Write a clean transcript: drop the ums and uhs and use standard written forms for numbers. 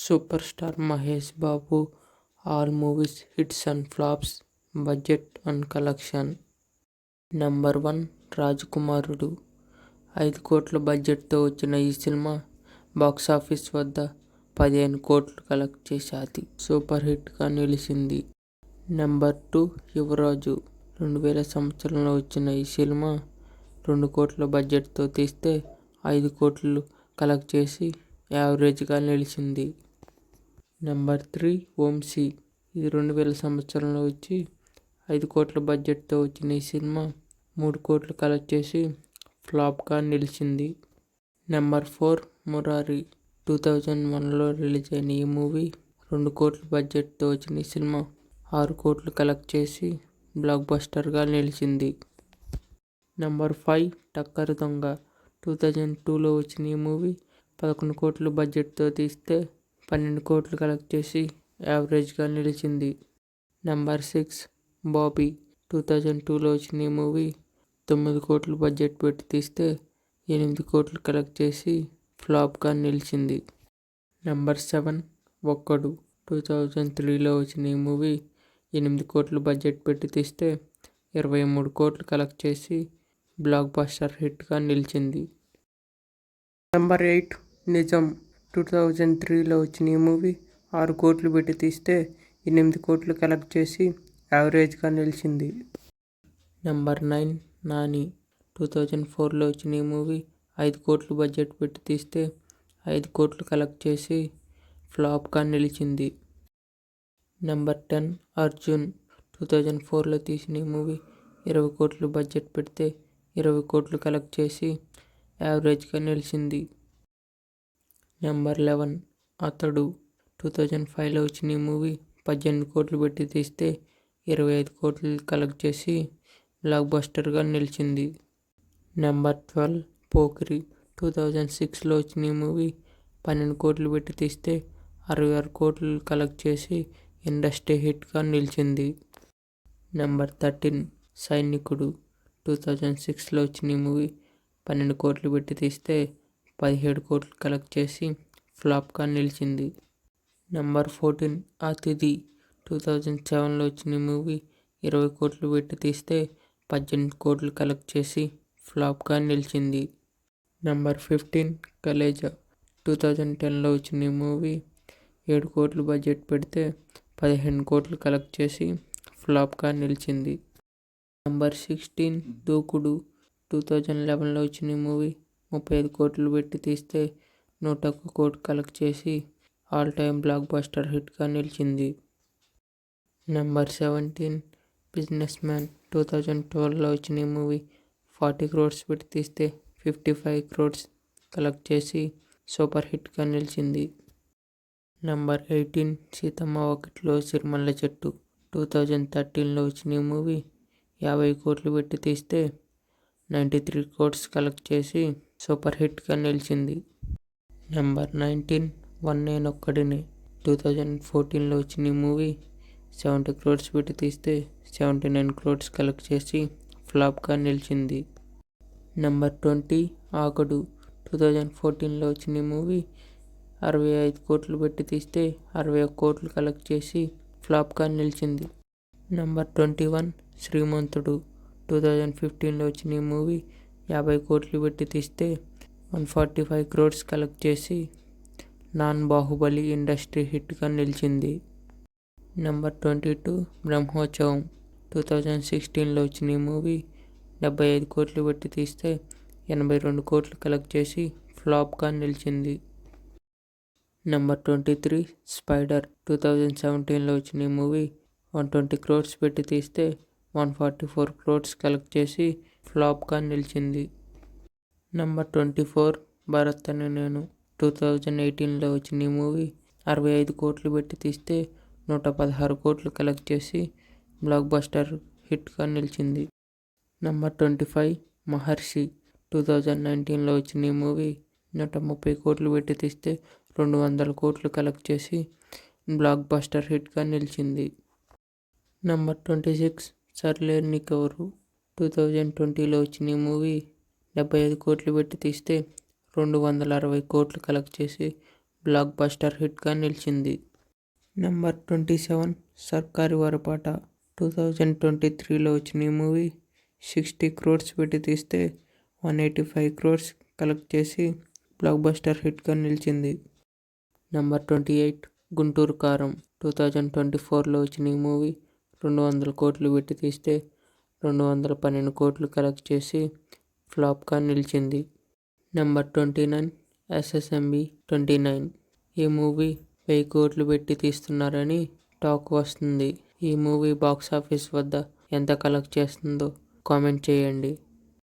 Super star Mahesh Babu all movies hits and flops, budget and collection. Number 1 రాజకుమారుడు. 5 కోట్ల బడ్జెట్తో వచ్చిన ఈ సినిమా బాక్సాఫీస్ వద్ద 15 కోట్లు కలెక్ట్ చేసి సూపర్ హిట్గా నిలిచింది. నెంబర్ 2 యువరాజు. 2000 సంవత్సరంలో వచ్చిన ఈ సినిమా 2 కోట్ల బడ్జెట్తో తీస్తే 5 కోట్లు కలెక్ట్ చేసి యావరేజ్గా నిలిచింది. నెంబర్ 3 వంశీ. ఇది 2000 సంవత్సరంలో వచ్చి 5 కోట్ల బడ్జెట్తో వచ్చిన ఈ సినిమా 3 కోట్లు కలెక్ట్ చేసి ఫ్లాప్గా నిలిచింది. నెంబర్ 4 మురారి. 2001లో రిలీజ్ అయిన ఈ మూవీ 2 కోట్ల బడ్జెట్తో వచ్చిన ఈ సినిమా 6 కోట్లు కలెక్ట్ చేసి బ్లాక్ బస్టర్గా నిలిచింది. నెంబర్ 5 టక్కర్ దొంగ. 2002లో వచ్చిన ఈ మూవీ 11 కోట్ల బడ్జెట్తో తీస్తే 12 కోట్లు కలెక్ట్ చేసి యావరేజ్గా నిలిచింది. నెంబర్ 6 బాబీ. 2002లో వచ్చిన ఈ మూవీ 9 కోట్లు బడ్జెట్ పెట్టి తీస్తే 8 కోట్లు కలెక్ట్ చేసి ఫ్లాప్గా నిలిచింది. నెంబర్ 7 ఒక్కడు. 2003లో వచ్చిన ఈ మూవీ 8 కోట్లు బడ్జెట్ పెట్టి తీస్తే 23 కోట్లు కలెక్ట్ చేసి బ్లాక్ బస్టర్ హిట్గా నిలిచింది. నెంబర్ 8 నిజం. 2003లో వచ్చిన ఈ మూవీ 6 కోట్లు పెట్టి తీస్తే 8 కోట్లు కలెక్ట్ చేసి యావరేజ్గా నిలిచింది. నెంబర్ 9 నాని. 2004లో వచ్చిన ఈ మూవీ 5 కోట్లు బడ్జెట్ పెట్టి తీస్తే 5 కోట్లు కలెక్ట్ చేసి ఫ్లాప్గా నిలిచింది. నెంబర్ 10 అర్జున్. 2004లో తీసిన ఈ మూవీ 20 కోట్లు బడ్జెట్ పెడితే 20 కోట్లు కలెక్ట్ చేసి యావరేజ్గా నిలిచింది. నెంబర్ 11 అతడు. 2005లో వచ్చిన ఈ మూవీ 18 కోట్లు పెట్టి తీస్తే 25 కోట్లు కలెక్ట్ చేసి బ్లాక్ బస్టర్గా నిలిచింది. నెంబర్ 12 పోకిరి. 2006లో వచ్చిన ఈ మూవీ 12 కోట్లు పెట్టి తీస్తే 66 కోట్లు కలెక్ట్ చేసి ఇండస్ట్రీ హిట్గా నిలిచింది. నెంబర్ 13 సైనికుడు. 2006లో వచ్చిన ఈ మూవీ 12 కోట్లు పెట్టి తీస్తే 17 కోట్లు కలెక్ట్ చేసి ఫ్లాప్గా నిలిచింది. నెంబర్ 14 అతిథి. 2007లో వచ్చిన ఈ మూవీ 20 కోట్లు పెట్టి తీస్తే 18 కోట్లు కలెక్ట్ చేసి ఫ్లాప్గా నిలిచింది. నెంబర్ 15 కలేజా. 2010లో వచ్చిన ఈ మూవీ 7 కోట్లు బడ్జెట్ పెడితే 15 కోట్లు కలెక్ట్ చేసి ఫ్లాప్గా నిలిచింది. నెంబర్ 16 దూకుడు. 2011లో వచ్చిన ఈ మూవీ 35 కోట్లు పెట్టి తీస్తే 101 కోట్లు కలెక్ట్ చేసి ఆల్ టైమ్ బ్లాక్ బస్టర్ హిట్గా నిలిచింది. Number 17 business man. 2012లో వచ్చిన ఈ మూవీ 40 క్రోర్స్ పెట్టి తీస్తే 55 క్రోర్స్ కలెక్ట్ చేసి సూపర్ హిట్గా నిలిచింది. నెంబర్ 18 సీతమ్మ వాకిట్లో సిరిమల్లె చెట్టు. 2013లో వచ్చిన ఈ మూవీ 50 కోట్లు పెట్టి తీస్తే 93 క్రోర్స్ కలెక్ట్ చేసి సూపర్ హిట్గా నిలిచింది. నెంబర్ 19 వన్ నేనొక్కడినే. 2014లో వచ్చిన ఈ మూవీ 70 క్రోర్స్ పెట్టి తీస్తే 79 క్రోర్స్ కలెక్ట్ చేసి ఫ్లాప్గా నిలిచింది. నెంబర్ 20 ఆగడు. 2014లో వచ్చిన ఈ మూవీ 65 కోట్లు పెట్టి తీస్తే 61 కోట్లు కలెక్ట్ చేసి ఫ్లాప్గా నిలిచింది. నెంబర్ 21 శ్రీమంతుడు. 2015లో వచ్చిన ఈ మూవీ 50 కోట్లు పెట్టి తీస్తే 145 క్రోర్స్ కలెక్ట్ చేసి నాన్ బాహుబలి ఇండస్ట్రీ హిట్గా నిలిచింది. నెంబర్ 22 బ్రహ్మోత్సవం. 2016లో వచ్చిన ఈ మూవీ 75 కోట్లు పెట్టి తీస్తే 82 కోట్లు కలెక్ట్ చేసి ఫ్లాప్గా నిలిచింది. Number 23 spider. 2017లో వచ్చిన ఈ మూవీ 120 క్రోర్స్ పెట్టి తీస్తే 144 క్రోర్స్ కలెక్ట్ చేసి ఫ్లాప్గా నిలిచింది. నెంబర్ 24 భరత్ అనే నేను. 2018లో వచ్చిన ఈ మూవీ 65 కోట్లు పెట్టి తీస్తే 116 కోట్లు కలెక్ట్ చేసి బ్లాక్ బస్టర్ హిట్గా నిలిచింది. నెంబర్ 25 మహర్షి. 2019లో వచ్చిన ఈ మూవీ 130 కోట్లు పెట్టి తీస్తే 200 కోట్లు కలెక్ట్ చేసి బ్లాక్ బస్టర్ హిట్గా నిలిచింది. నెంబర్ 26 సర్లేరు నీకెవ్వరు. 2020లో వచ్చిన ఈ మూవీ 75 కోట్లు పెట్టి తీస్తే 260 కోట్లు కలెక్ట్ చేసి బ్లాక్ బస్టర్ హిట్గా నిలిచింది. నెంబర్ 27 సర్కారు వారపాట 2023లో వచ్చిన ఈ మూవీ 60 crores పెట్టి తీస్తే 185 crores కలెక్ట్ చేసి బ్లాక్ బస్టర్ హిట్గా నిలిచింది. నెంబర్ 28 గుంటూరు కారం 2024లో వచ్చిన ఈ మూవీ 200 కోట్లు పెట్టి తీస్తే 212 కోట్లు కలెక్ట్ చేసి ఫ్లాప్గా నిలిచింది. నెంబర్ 29 SSMB 29 ఈ మూవీ 1000 కోట్లు పెట్టి తీస్తున్నారని టాక్ వస్తుంది. ఈ మూవీ బాక్సాఫీస్ వద్ద ఎంత కలెక్ట్ చేస్తుందో కామెంట్ చేయండి.